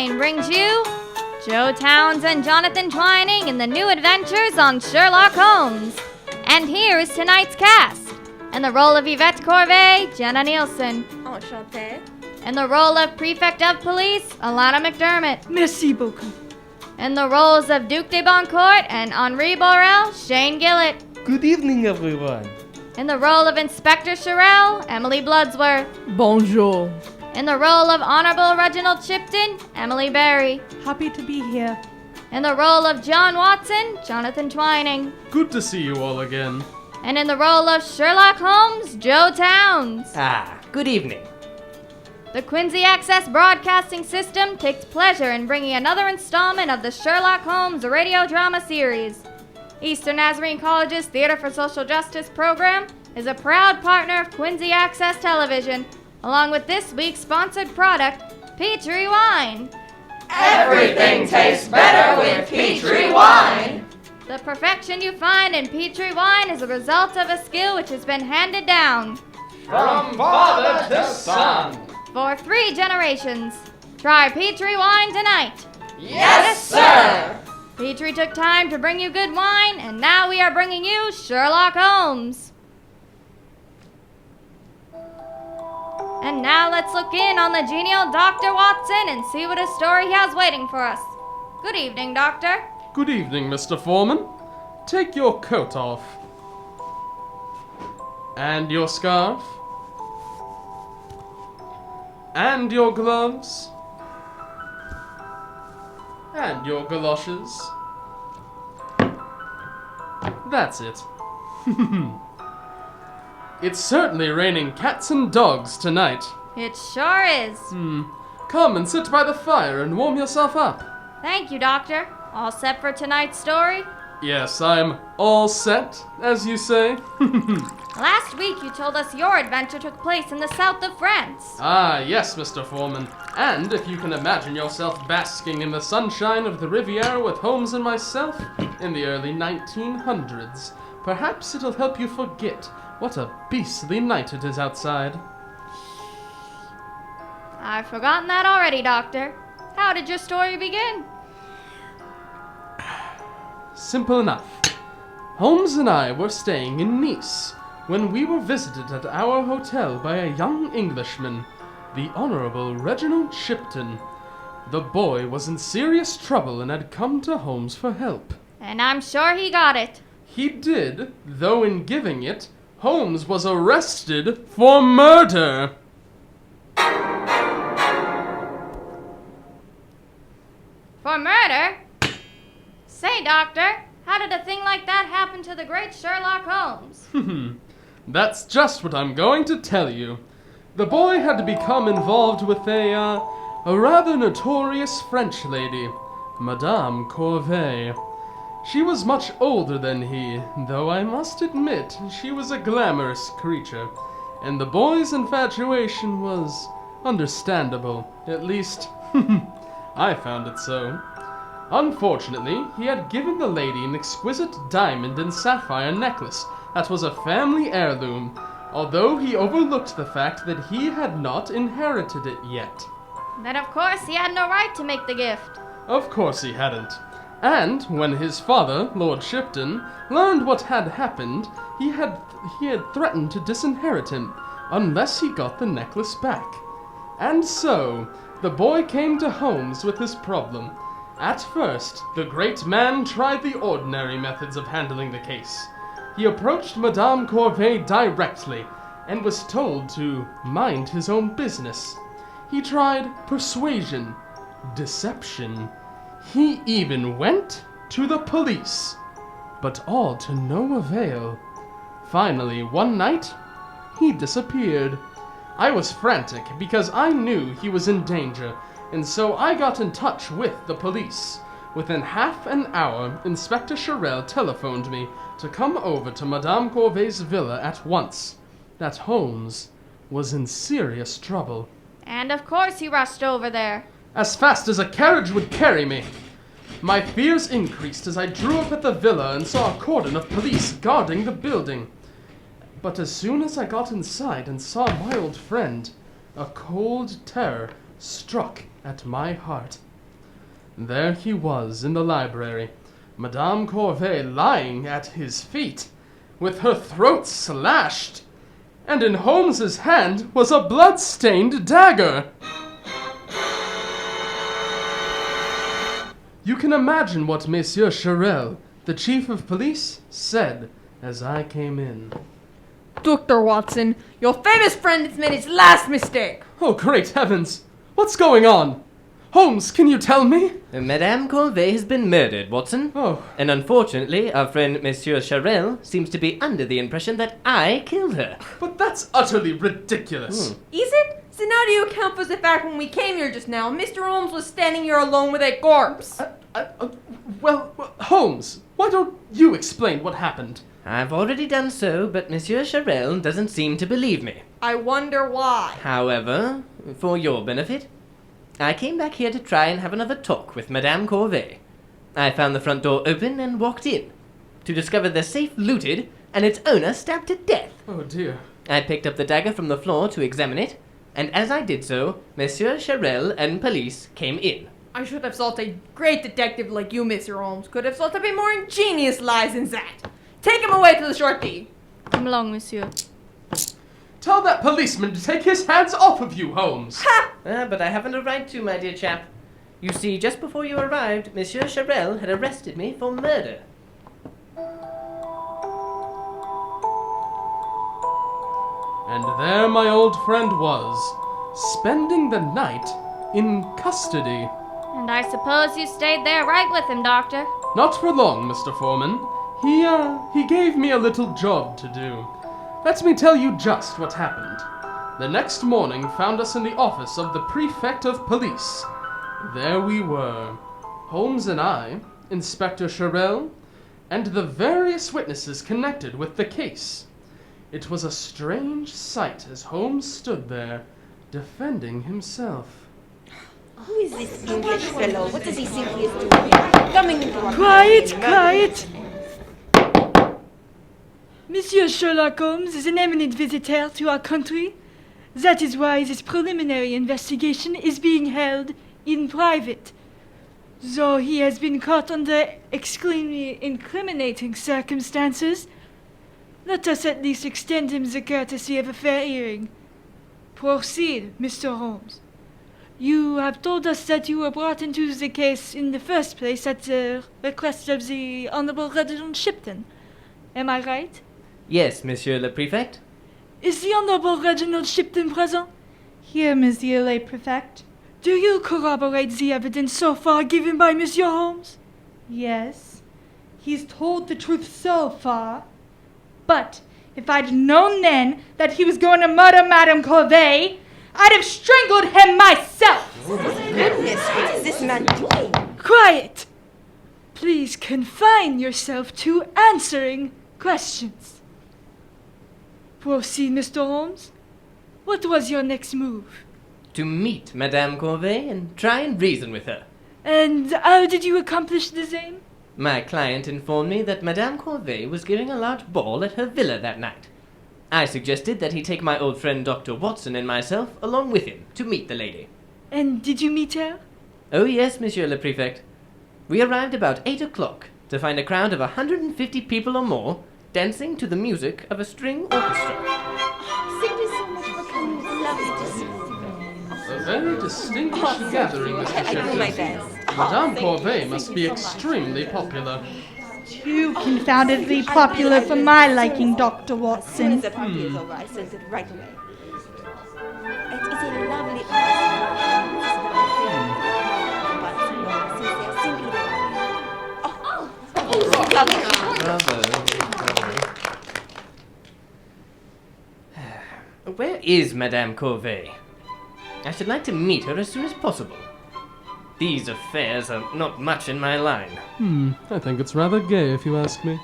Wine brings you Joe Towns and Jonathan Twining in the new adventures on Sherlock Holmes. And here is tonight's cast. In the role of Yvette Corvée, Jenna Nielsen. Enchantée. In the role of Prefect of Police, Alana McDermott. Merci beaucoup. In the roles of Duc de Boncourt and Henri Borel, Shane Gillett. Good evening, everyone. In the role of Inspector Sherrill, Emily Bloodsworth. Bonjour. In the role of Honorable Reginald Chipton, Emily Berry. Happy to be here. In the role of John Watson, Jonathan Twining. Good to see you all again. And in the role of Sherlock Holmes, Joe Towns. Good evening. The Quincy Access Broadcasting System takes pleasure in bringing another installment of the Sherlock Holmes radio drama series. Eastern Nazarene College's Theater for Social Justice program is a proud partner of Quincy Access Television, along with this week's sponsored product, Petrie Wine. Everything tastes better with Petrie Wine. The perfection you find in Petrie Wine is a result of a skill which has been handed down From father to son. for 3 generations. Try Petrie Wine tonight. Yes, sir. Petrie took time to bring you good wine, and now we are bringing you Sherlock Holmes. And now let's look in on the genial Dr. Watson and see what a story he has waiting for us. Good evening, Doctor. Good evening, Mr. Foreman. Take your coat off. And your scarf. And your gloves. And your galoshes. That's it. It's certainly raining cats and dogs tonight. It sure is. Come and sit by the fire and warm yourself up. Thank you, Doctor. All set for tonight's story? Yes, I'm all set, as you say. Last week you told us your adventure took place in the south of France. Ah, yes, Mr. Foreman. And if you can imagine yourself basking in the sunshine of the Riviera with Holmes and myself in the early 1900s, perhaps it'll help you forget what a beastly night it is outside. I've forgotten that already, Doctor. How did your story begin? Simple enough. Holmes and I were staying in Nice when we were visited at our hotel by a young Englishman, the Honorable Reginald Shipton. The boy was in serious trouble and had come to Holmes for help. And I'm sure he got it. He did, though in giving it, Holmes was arrested for murder. For murder? Say, Doctor, how did a thing like that happen to the great Sherlock Holmes? That's just what I'm going to tell you. The boy had become involved with a rather notorious French lady, Madame Corvée. She was much older than he, though I must admit she was a glamorous creature, and the boy's infatuation was understandable. At least, I found it so. Unfortunately, he had given the lady an exquisite diamond and sapphire necklace that was a family heirloom, although he overlooked the fact that he had not inherited it yet. Then of course he had no right to make the gift. Of course he hadn't. And when his father, Lord Shipton, learned what had happened, he had threatened to disinherit him unless he got the necklace back. And so, the boy came to Holmes with his problem. At first, the great man tried the ordinary methods of handling the case. He approached Madame Corvée directly and was told to mind his own business. He tried persuasion, deception. He even went to the police, but all to no avail. Finally, one night, he disappeared. I was frantic because I knew he was in danger, and so I got in touch with the police. Within half an hour, Inspector Sherrill telephoned me to come over to Madame Corvée's villa at once. That Holmes was in serious trouble. And of course he rushed over there. As fast as a carriage would carry me. My fears increased as I drew up at the villa and saw a cordon of police guarding the building. But as soon as I got inside and saw my old friend, a cold terror struck at my heart. There he was in the library, Madame Corvée lying at his feet, with her throat slashed, and in Holmes's hand was a blood-stained dagger. You can imagine what Monsieur Charel, the chief of police, said as I came in. Dr. Watson, your famous friend has made his last mistake. Oh, great heavens! What's going on? Holmes, can you tell me? Madame Corvée has been murdered, Watson. Oh, And unfortunately, our friend Monsieur Charel seems to be under the impression that I killed her. but that's utterly ridiculous. Is it? So now do you account for the fact when we came here just now, Mr. Holmes was standing here alone with a corpse? Well, Holmes, why don't you explain what happened? I've already done so, but Monsieur Charel doesn't seem to believe me. I wonder why. However, for your benefit, I came back here to try and have another talk with Madame Corvée. I found the front door open and walked in, to discover the safe looted and its owner stabbed to death. Oh dear. I picked up the dagger from the floor to examine it, and as I did so, Monsieur Charel and police came in. I should have thought a great detective like you, Mr. Holmes, could have thought of a more ingenious lies than that. Take him away to the shorty. Come along, monsieur. Tell that policeman to take his hands off of you, Holmes. Ha! But I haven't a right to, my dear chap. You see, just before you arrived, Monsieur Charel had arrested me for murder. And there my old friend was, spending the night in custody. And I suppose you stayed there right with him, Doctor. Not for long, Mr. Foreman. He gave me a little job to do. Let me tell you just what happened. The next morning found us in the office of the Prefect of Police. There we were, Holmes and I, Inspector Charel, and the various witnesses connected with the case. It was a strange sight as Holmes stood there, defending himself. Who is this English fellow? What does he think he is doing here? Coming into our Quiet, country, quiet! Monsieur Sherlock Holmes is an eminent visitor to our country. That is why this preliminary investigation is being held in private. Though he has been caught under extremely incriminating circumstances, let us at least extend him the courtesy of a fair hearing. Proceed, Mr. Holmes. You have told us that you were brought into the case in the first place at the request of the Honorable Reginald Shipton. Am I right? Yes, Monsieur le Prefect. Is the Honorable Reginald Shipton present? Here, Monsieur le Prefect. Do you corroborate the evidence so far given by Monsieur Holmes? Yes. He's told the truth so far. But if I'd known then that he was going to murder Madame Corvée, I'd have strangled him myself! Goodness, what is this man doing? Quiet! Please confine yourself to answering questions. Proceed, Mr. Holmes. What was your next move? To meet Madame Corvée and try and reason with her. And how did you accomplish the same? My client informed me that Madame Corvée was giving a large ball at her villa that night. I suggested that he take my old friend Dr. Watson and myself along with him to meet the lady. And did you meet her? Oh yes, Monsieur le Prefect. We arrived about 8 o'clock to find a crowd of 150 people or more dancing to the music of a string orchestra. Thank you so much for coming. It's lovely to see you. A very distinguished gathering, Mr. I do my Shipton. best. Madame Corvée must be extremely popular. Too confoundedly popular for my liking, Dr. As soon Watson. as the party is over, I sent it right away. It is a lovely house. But since they are simply Bravo. Where is Madame Corvée? I should like to meet her as soon as possible. These affairs are not much in my line. I think it's rather gay if you ask me.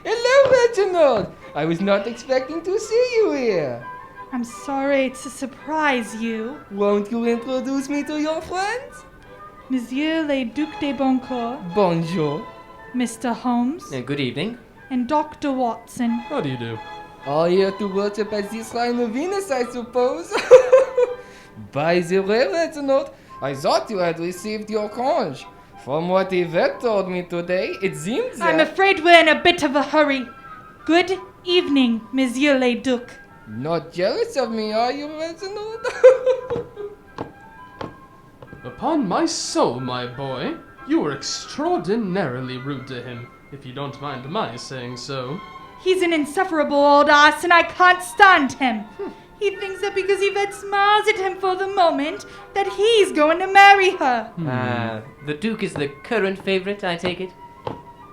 Hello, Reginald! I was not expecting to see you here. I'm sorry to surprise you. Won't you introduce me to your friends? Monsieur le Duc de Boncourt, Bonjour. Mr. Holmes, Good evening. and Dr. Watson. How do you do? All here to worship at the shrine of Venus, I suppose. By the way, Reginald, I thought you had received your conge. From what Yvette told me today, it seems that... I'm afraid we're in a bit of a hurry. Good evening, Monsieur le Duc. Not jealous of me, are you, Reginald? Upon my soul, my boy, you were extraordinarily rude to him, if you don't mind my saying so. He's an insufferable old ass and I can't stand him. He thinks that because Yvette smiles at him for the moment, that he's going to marry her. The Duke is the current favorite, I take it?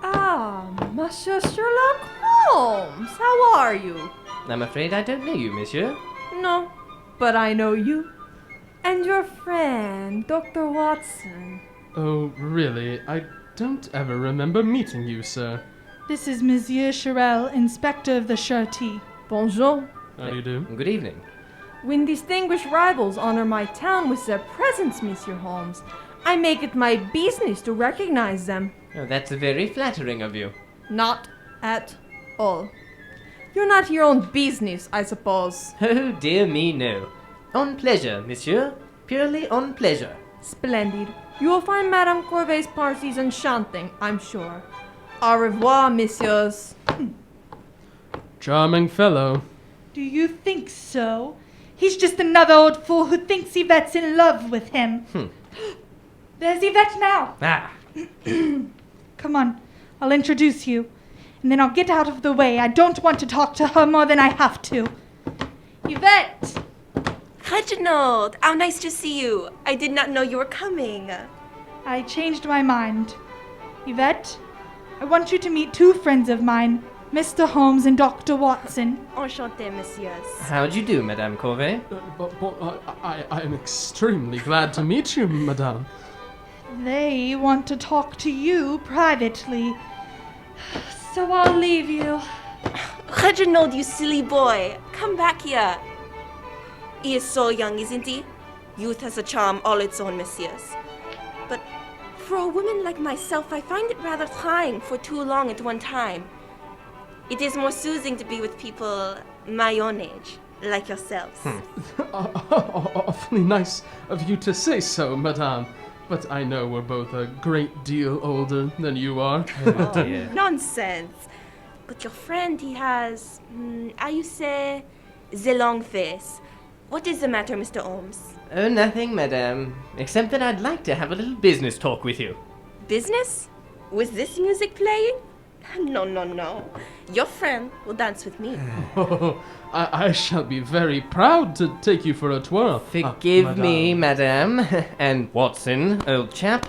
Ah, Monsieur Sherlock Holmes, how are you? I'm afraid I don't know you, monsieur. No, but I know you. And your friend, Dr. Watson. Oh, really? I don't ever remember meeting you, sir. This is Monsieur Cherel, Inspector of the Charité. Bonjour. How do you do? Good evening. When distinguished rivals honor my town with their presence, Monsieur Holmes, I make it my business to recognize them. Oh, that's very flattering of you. Not at all. You're not your own business, I suppose. Oh, dear me, no. On pleasure, monsieur. Purely on pleasure. Splendid. You will find Madame Corvey's parties enchanting, I'm sure. Au revoir, messieurs. Charming fellow. Do you think so? He's just another old fool who thinks Yvette's in love with him. There's Yvette now. Ah, Come on, I'll introduce you. And then I'll get out of the way. I don't want to talk to her more than I have to. Yvette! Reginald, how nice to see you. I did not know you were coming. I changed my mind. Yvette, I want you to meet two friends of mine, Mr. Holmes and Dr. Watson. Enchanté, messieurs. how'd you do, Madame Corvey? I am extremely glad to meet you, madame. They want to talk to you privately. So I'll leave you. Reginald, you silly boy. Come back here. He is so young, isn't he? Youth has a charm all its own, messieurs. But for a woman like myself, I find it rather trying for too long at one time. It is more soothing to be with people my own age, like yourselves. Awfully nice of you to say so, madame. But I know we're both a great deal older than you are. Oh, dear. Nonsense. But your friend, he has, how you say, the long face. What is the matter, Mr. Holmes? Oh, nothing, madame. Except that I'd like to have a little business talk with you. Business? Was this music playing? No, no, no. Your friend will dance with me. Oh, I shall be very proud to take you for a twirl. Forgive me, madame, and Watson, old chap,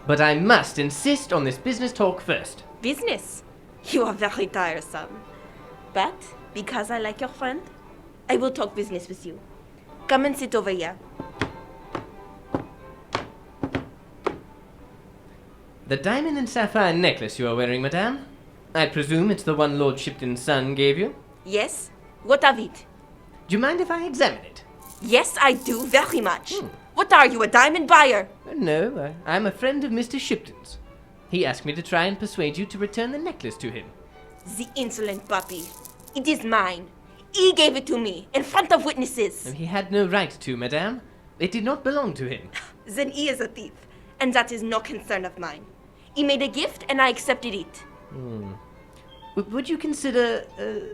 but I must insist on this business talk first. Business? You are very tiresome. But, because I like your friend, I will talk business with you. Come and sit over here. The diamond and sapphire necklace you are wearing, madame? I presume it's the one Lord Shipton's son gave you? Yes? What of it? Do you mind if I examine it? Yes, I do, very much. What are you, a diamond buyer? No, I'm a friend of Mr. Shipton's. He asked me to try and persuade you to return the necklace to him. The insolent puppy. It is mine. He gave it to me, in front of witnesses. And he had no right to, madame. It did not belong to him. Then he is a thief, and that is no concern of mine. He made a gift, and I accepted it. Would you consider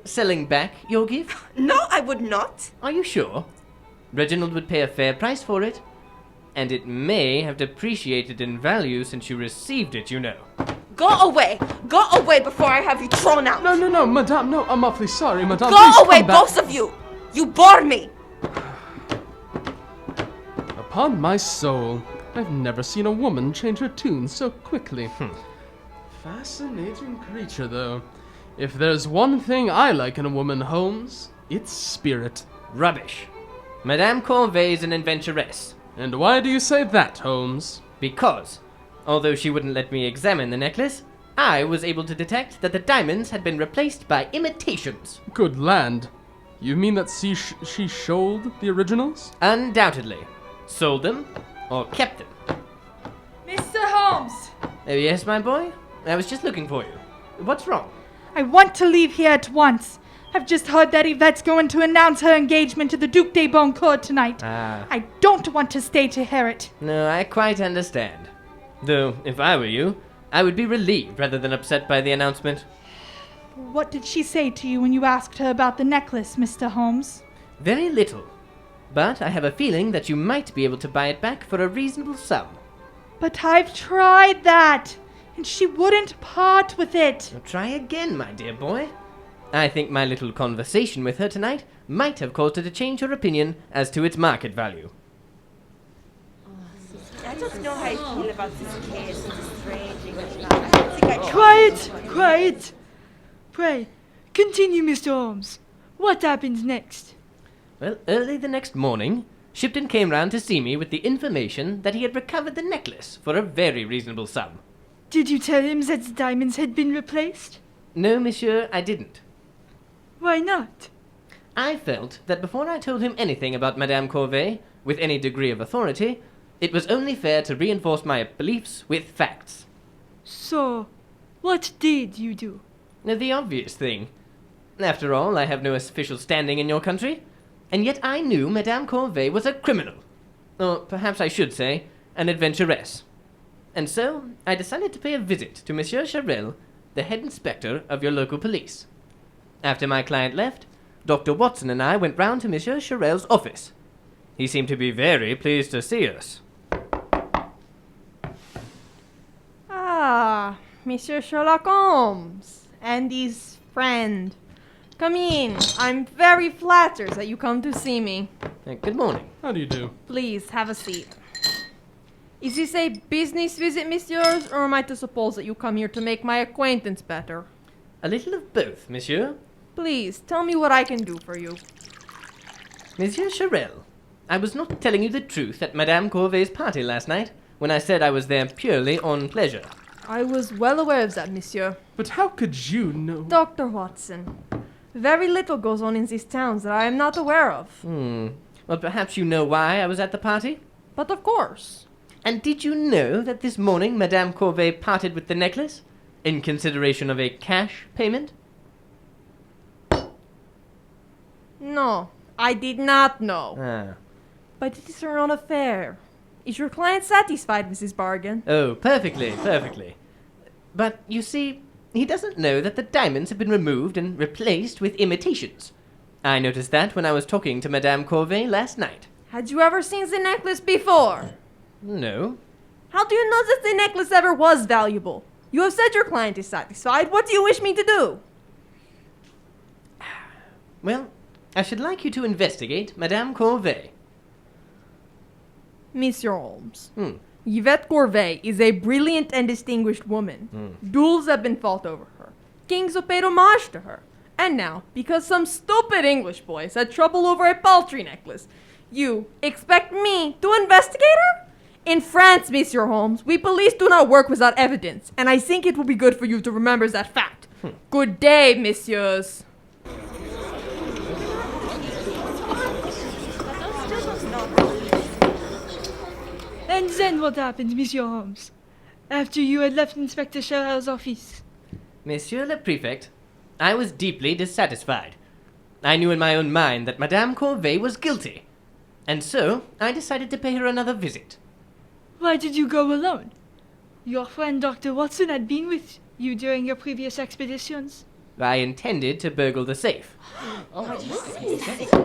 selling back your gift? No, I would not. Are you sure? Reginald would pay a fair price for it. And it may have depreciated in value since you received it, you know. Go away! Go away before I have you thrown out! No, madame, no, I'm awfully sorry, madame. Go Please away, come back. both of you! You bore me! Upon my soul, I've never seen a woman change her tune so quickly. Fascinating creature, though. If there's one thing I like in a woman, Holmes, it's spirit. Rubbish. Madame Corvey is an adventuress. And why do you say that, Holmes? Because, although she wouldn't let me examine the necklace, I was able to detect that the diamonds had been replaced by imitations. Good land. You mean that she sold the originals? Undoubtedly. Sold them, or kept them. Mr. Holmes! Oh, yes, my boy? I was just looking for you. What's wrong? I want to leave here at once. I've just heard that Yvette's going to announce her engagement to the Duc de Boncourt tonight. I don't want to stay to hear it. No, I quite understand. Though, if I were you, I would be relieved rather than upset by the announcement. What did she say to you when you asked her about the necklace, Mr. Holmes? Very little. But I have a feeling that you might be able to buy it back for a reasonable sum. But I've tried that, and she wouldn't part with it. Now try again, my dear boy. I think my little conversation with her tonight might have caused her to change her opinion as to its market value. I don't know how I feel about this case. It's a strange English language. Quiet! Quiet! Pray, continue, Mr. Holmes. What happened next? Well, early the next morning, Shipton came round to see me with the information that he had recovered the necklace for a very reasonable sum. Did you tell him that the diamonds had been replaced? No, monsieur, I didn't. Why not? I felt that before I told him anything about Madame Corvée, with any degree of authority, it was only fair to reinforce my beliefs with facts. So, what did you do? Now, the obvious thing. After all, I have no official standing in your country, and yet I knew Madame Corvée was a criminal. Or perhaps I should say, an adventuress. And so, I decided to pay a visit to Monsieur Charel, the head inspector of your local police. After my client left, Dr. Watson and I went round to Monsieur Charel's office. He seemed to be very pleased to see us. Ah, Monsieur Sherlock Holmes, Andy's friend. Come in. I'm very flattered that you come to see me. Good morning. How do you do? Please, have a seat. Is this a business visit, messieurs, or am I to suppose that you come here to make my acquaintance better? A little of both, monsieur. Please, tell me what I can do for you. Monsieur Charel, I was not telling you the truth at Madame Corvée's party last night, when I said I was there purely on pleasure. I was well aware of that, monsieur. But how could you know? Dr. Watson, very little goes on in these towns that I am not aware of. Well, perhaps you know why I was at the party? But of course. And did you know that this morning Madame Corvée parted with the necklace in consideration of a cash payment? No, I did not know. But it is her own affair. Is your client satisfied with his bargain? Oh, perfectly, perfectly. But, you see, he doesn't know that the diamonds have been removed and replaced with imitations. I noticed that when I was talking to Madame Corvée last night. Had you ever seen the necklace before? No. How do you know that the necklace ever was valuable? You have said your client is satisfied. What do you wish me to do? Well, I should like you to investigate Madame Corvée. Monsieur Holmes, Yvette Corvée is a brilliant and distinguished woman. Duels have been fought over her. Kings have paid homage to her. And now, because some stupid English boys had trouble over a paltry necklace, you expect me to investigate her? In France, Monsieur Holmes, we police do not work without evidence, and I think it will be good for you to remember that fact. Good day, messieurs. And then what happened, Monsieur Holmes? After you had left Inspector Charel's office? Monsieur le Prefect, I was deeply dissatisfied. I knew in my own mind that Madame Corvée was guilty, and so I decided to pay her another visit. Why did you go alone? Your friend Dr. Watson had been with you during your previous expeditions. I intended to burgle the safe.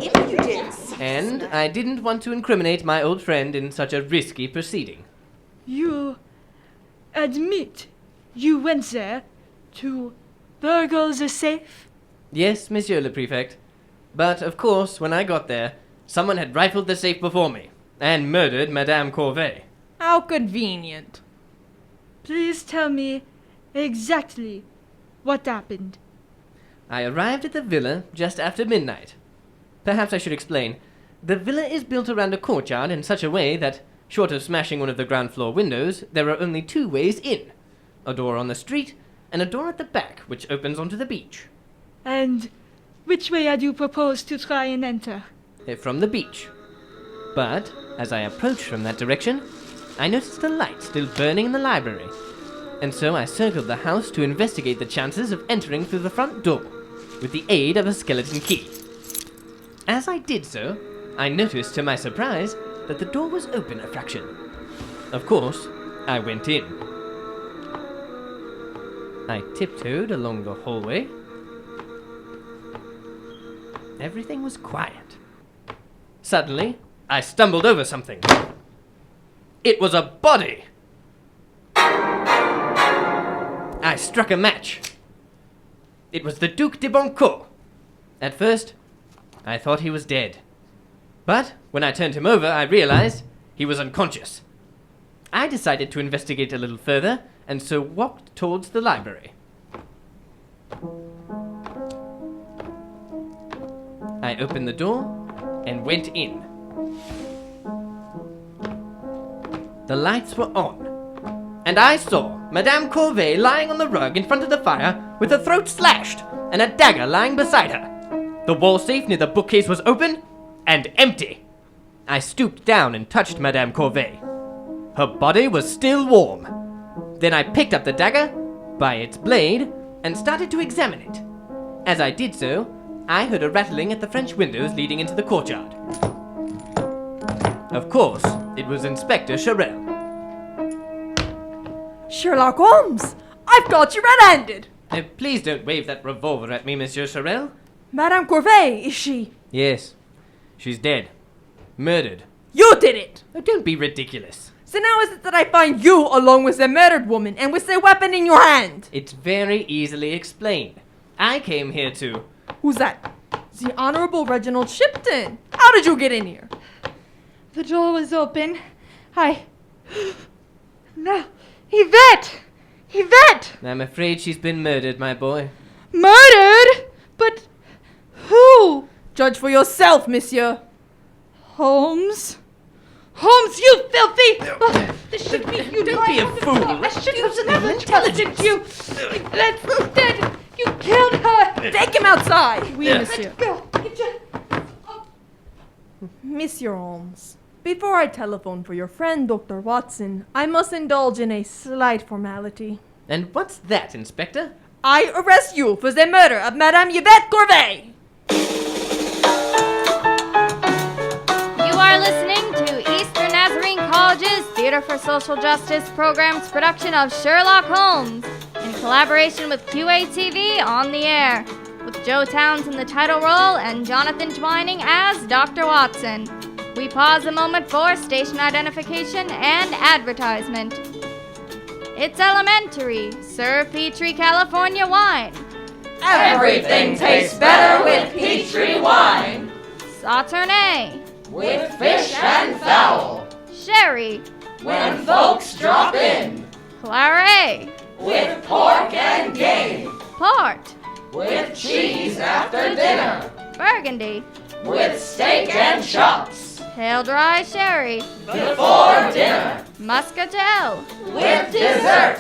Impudence. And I didn't want to incriminate my old friend in such a risky proceeding. You admit you went there to burgle the safe? Yes, Monsieur le Prefect. But, of course, when I got there, someone had rifled the safe before me and murdered Madame Corvée. How convenient. Please tell me exactly what happened. I arrived at the villa just after midnight. Perhaps I should explain. The villa is built around a courtyard in such a way that, short of smashing one of the ground floor windows, there are only two ways in. A door on the street, and a door at the back, which opens onto the beach. And which way had you proposed to try and enter? From the beach. But, as I approached from that direction, I noticed a light still burning in the library. And so I circled the house to investigate the chances of entering through the front door. with the aid of a skeleton key. As I did so, I noticed to my surprise that the door was open a fraction. Of course, I went in. I tiptoed along the hallway. Everything was quiet. Suddenly, I stumbled over something. It was a body! I struck a match. It was the Duc de Boncourt. At first, I thought he was dead. But when I turned him over, I realized he was unconscious. I decided to investigate a little further, and so walked towards the library. I opened the door and went in. The lights were on, and I saw Madame Corvée lying on the rug in front of the fire with her throat slashed and a dagger lying beside her. The wall safe near the bookcase was open and empty. I stooped down and touched Madame Corvée. Her body was still warm. Then I picked up the dagger by its blade and started to examine it. As I did so, I heard a rattling at the French windows leading into the courtyard. Of course, it was Inspector Charel. Sherlock Holmes! I've got you red-handed! Please don't wave that revolver at me, Monsieur Charel. Madame Corvée, is she? Yes, she's dead. Murdered. You did it! Oh, don't be ridiculous. So now is it that I find you along with the murdered woman and with the weapon in your hand? It's very easily explained. I came here to... Who's that? The Honorable Reginald Shipton. How did you get in here? The door was open. No. Yvette! Yvette! I'm afraid she's been murdered, my boy. Murdered? But who? Judge for yourself, monsieur. Holmes? Holmes, you filthy! This should be you. Don't be a fool. I should have never trusted you. Yvette's dead. You killed her. Take him outside. Oui, monsieur. Go. Get your... Monsieur Holmes, before I telephone for your friend, Dr. Watson, I must indulge in a slight formality. And what's that, Inspector? I arrest you for the murder of Madame Yvette Corvée. You are listening to Eastern Nazarene College's Theater for Social Justice program's production of Sherlock Holmes in collaboration with QATV on the air, with Joe Towns in the title role and Jonathan Twining as Dr. Watson. We pause a moment for station identification and advertisement. It's elementary. Serve Petrie, California wine. Everything tastes better with Petrie wine. Sauterne. With fish and fowl. Sherry. When folks drop in. Claret. With pork and game. Port. With cheese after dinner. Burgundy. With steak and chops. Pale dry sherry. Before dinner. Muscatel. With dessert.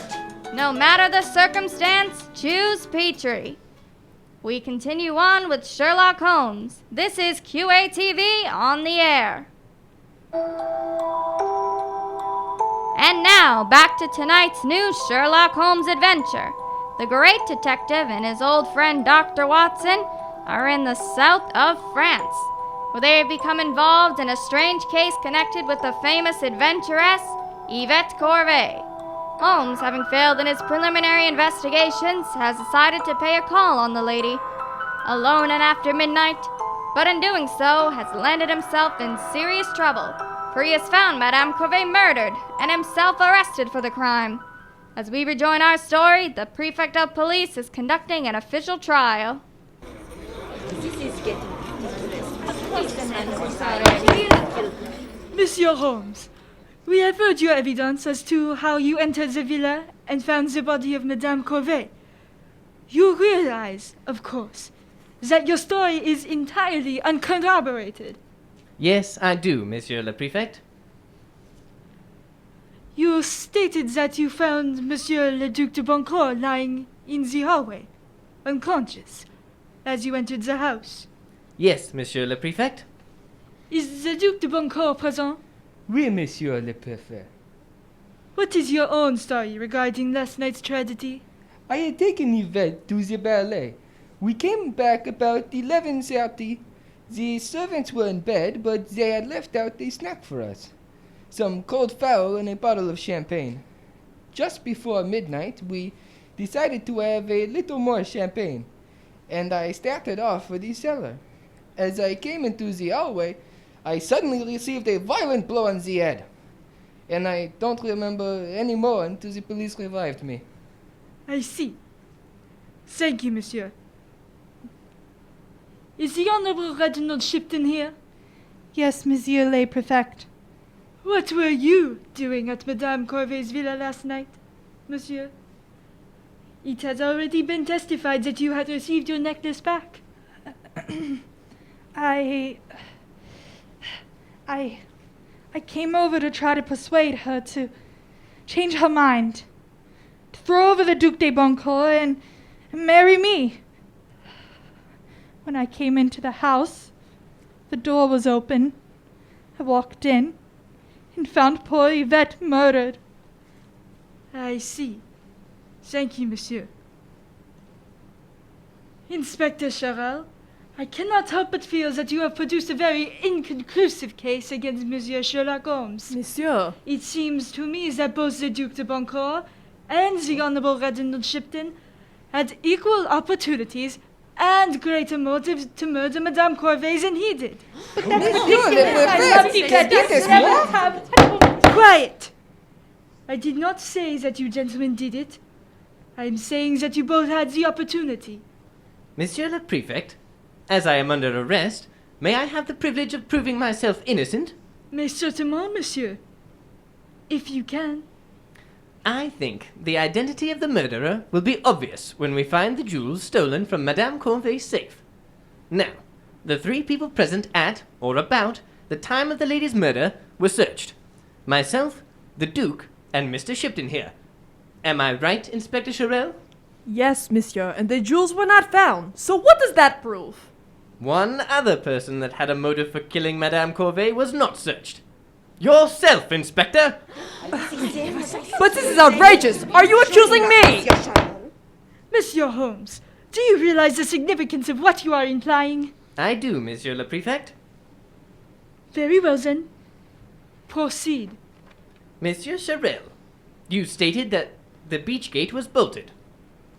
No matter the circumstance, choose Petrie. We continue on with Sherlock Holmes. This is QATV on the air. And now, back to tonight's new Sherlock Holmes adventure. The great detective and his old friend Dr. Watson are in the south of France, where they have become involved in a strange case connected with the famous adventuress Yvette Corvée. Holmes, having failed in his preliminary investigations, has decided to pay a call on the lady, alone and after midnight, but in doing so has landed himself in serious trouble, for he has found Madame Corvée murdered and himself arrested for the crime. As we rejoin our story, the prefect of police is conducting an official trial. Monsieur Holmes, we have heard your evidence as to how you entered the villa and found the body of Madame Corvée. You realize, of course, that your story is entirely uncorroborated. Yes, I do, Monsieur le Prefect. You stated that you found Monsieur le Duc de Boncourt lying in the hallway, unconscious, as you entered the house. Yes, Monsieur le Prefect. Is the Duc de Boncourt present? Oui, Monsieur le Préfet. What is your own story regarding last night's tragedy? I had taken Yvette to the ballet. We came back about 11:30. The servants were in bed, but they had left out a snack for us. Some cold fowl and a bottle of champagne. Just before midnight, we decided to have a little more champagne, and I started off for the cellar. As I came into the hallway, I suddenly received a violent blow on the head, and I don't remember any more until the police revived me. I see. Thank you, monsieur. Is the Honorable Reginald Shipton here? Yes, Monsieur le Prefect. What were you doing at Madame Corvey's villa last night, monsieur? It has already been testified that you had received your necklace back. I came over to try to persuade her to change her mind, to throw over the Duc de Boncourt and marry me. When I came into the house, the door was open. I walked in and found poor Yvette murdered. I see. Thank you, monsieur. Inspector Charel, I cannot help but feel that you have produced a very inconclusive case against Monsieur Sherlock Holmes. Monsieur. It seems to me that both the Duc de Boncourt and the Honorable Reginald Shipton had equal opportunities and greater motives to murder Madame Corvey than he did. Quiet! I did not say that you gentlemen did it. I am saying that you both had the opportunity. Monsieur le Prefect, as I am under arrest, may I have the privilege of proving myself innocent? Mais certainement, monsieur. If you can. I think the identity of the murderer will be obvious when we find the jewels stolen from Madame Corvey's safe. Now, the 3 people present at, or about, the time of the lady's murder were searched. Myself, the Duke, and Mr. Shipton here. Am I right, Inspector Charel? Yes, monsieur, and the jewels were not found. So what does that prove? One other person that had a motive for killing Madame Corvey was not searched. Yourself, Inspector! But this is outrageous! Are you accusing me? Monsieur Holmes, do you realize the significance of what you are implying? I do, Monsieur le Prefect. Very well, then. Proceed. Monsieur Charel, you stated that the beach gate was bolted.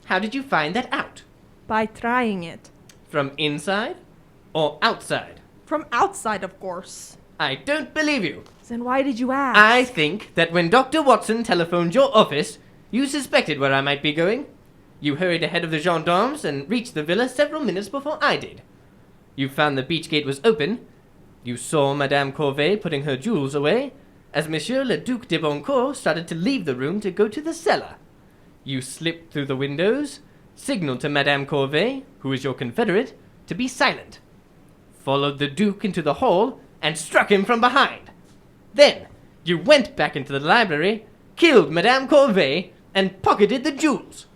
How did you find that out? By trying it. From inside or outside? From outside, of course. I don't believe you. Then why did you ask? I think that when Dr. Watson telephoned your office, you suspected where I might be going. You hurried ahead of the gendarmes and reached the villa several minutes before I did. You found the beach gate was open. You saw Madame Corvey putting her jewels away, as Monsieur le Duc de Boncourt started to leave the room to go to the cellar. You slipped through the windows, signaled to Madame Corvey, who is your confederate, to be silent, followed the Duke into the hall, and struck him from behind. Then, you went back into the library, killed Madame Corvey, and pocketed the jewels.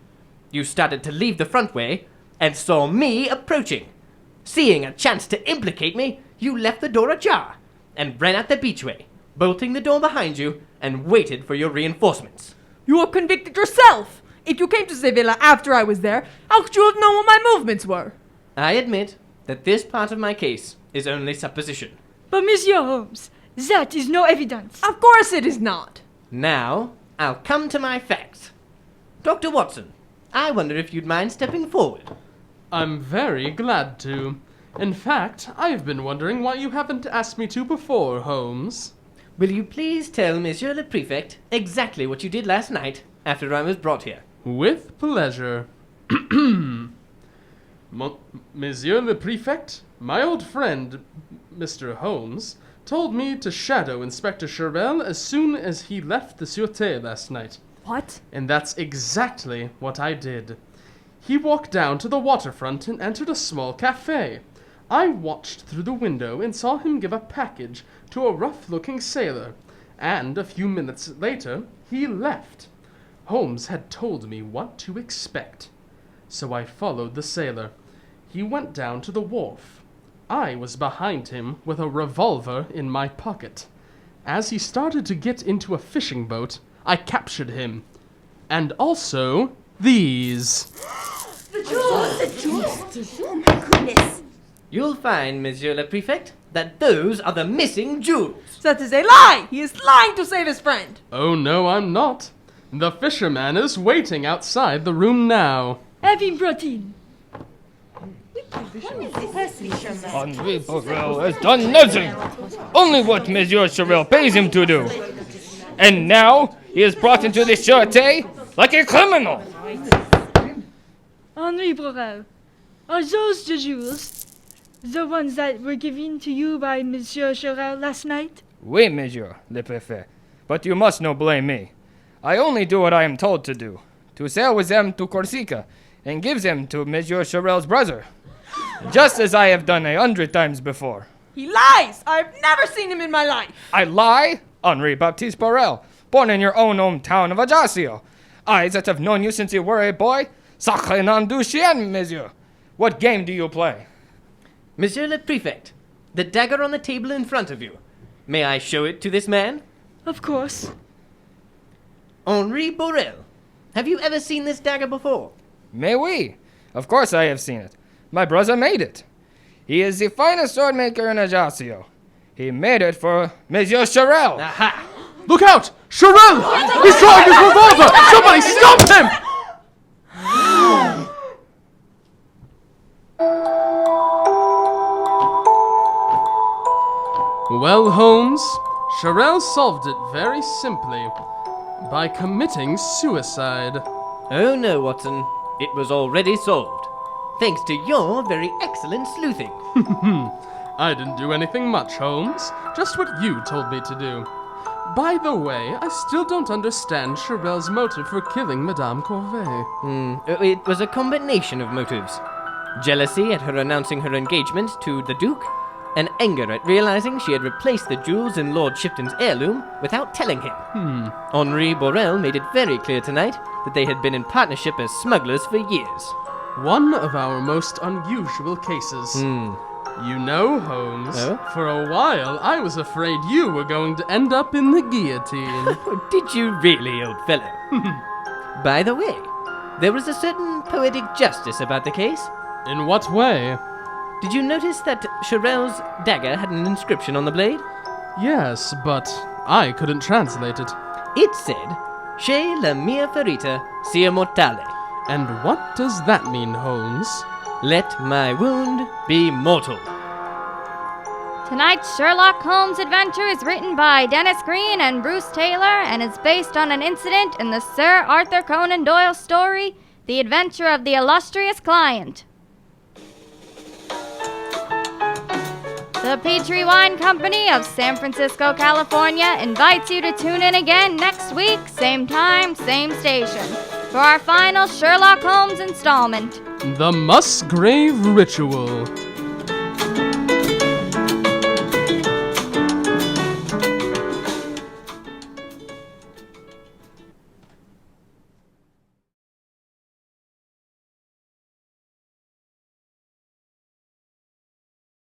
You started to leave the front way, and saw me approaching. Seeing a chance to implicate me, you left the door ajar, and ran out the beachway, bolting the door behind you, and waited for your reinforcements. You were convicted yourself! If you came to the villa after I was there, how could you have known what my movements were? I admit that this part of my case is only supposition. But Monsieur Holmes, that is no evidence. Of course it is not. Now, I'll come to my facts. Dr. Watson, I wonder if you'd mind stepping forward. I'm very glad to. In fact, I've been wondering why you haven't asked me to before, Holmes. Will you please tell Monsieur le Prefect exactly what you did last night after I was brought here? With pleasure. Monsieur le Prefect, my old friend, Mr. Holmes, told me to shadow Inspector Charel as soon as he left the Sûreté last night. What? And that's exactly what I did. He walked down to the waterfront and entered a small cafe. I watched through the window and saw him give a package to a rough-looking sailor, and a few minutes later he left. Holmes had told me what to expect, so I followed the sailor. He went down to the wharf. I was behind him with a revolver in my pocket. As he started to get into a fishing boat, I captured him. And also these. The Oh my goodness. You'll find, Monsieur le Prefect, that those are the missing jewels. That is a lie! He is lying to save his friend! Oh no, I'm not. The fisherman is waiting outside the room now. Have him brought in. Henri Borel has done nothing. Only what Monsieur Sorel pays him to do. And now he is brought into the Sûreté like a criminal. Henri Borel, are those the jewels? The ones that were given to you by Monsieur Sorel last night? Oui, Monsieur le Préfet. But you must no blame me. I only do what I am told to do. To sail with them to Corsica and give them to Monsieur Sorel's brother. Just as I have done 100 times before. He lies! I've never seen him in my life! I lie? Henri Baptiste Borel, born in your own hometown of Ajaccio. I that have known you since you were a boy? Sacré nom du chien, monsieur. What game do you play? Monsieur le Prefect, the dagger on the table in front of you. May I show it to this man? Of course. Henri Borel. Have you ever seen this dagger before? Mais oui. Of course I have seen it. My brother made it. He is the finest sword maker in Ajaccio. He made it for Monsieur Sorel. Aha! Look out! Sorel! He's drawing his revolver! Somebody stop him! Well, Holmes, Sorel solved it very simply. By committing suicide. Oh no, Watson. It was already solved. Thanks to your very excellent sleuthing. I didn't do anything much, Holmes. Just what you told me to do. By the way, I still don't understand Sorel's motive for killing Madame Corvée. It was a combination of motives. Jealousy at her announcing her engagement to the Duke, and anger at realizing she had replaced the jewels in Lord Shipton's heirloom without telling him. Henri Borel made it very clear tonight that they had been in partnership as smugglers for years. One of our most unusual cases. You know, Holmes, for a while I was afraid you were going to end up in the guillotine. Did you really, old fellow? By the way, there was a certain poetic justice about the case. In what way? Did you notice that Sorel's dagger had an inscription on the blade? Yes, but I couldn't translate it. It said, Chez la mia ferita sia mortale. And what does that mean, Holmes? Let my wound be mortal. Tonight's Sherlock Holmes adventure is written by Dennis Green and Bruce Taylor and is based on an incident in the Sir Arthur Conan Doyle story, The Adventure of the Illustrious Client. The Petrie Wine Company of San Francisco, California invites you to tune in again next week, same time, same station, for our final Sherlock Holmes installment. The Musgrave Ritual.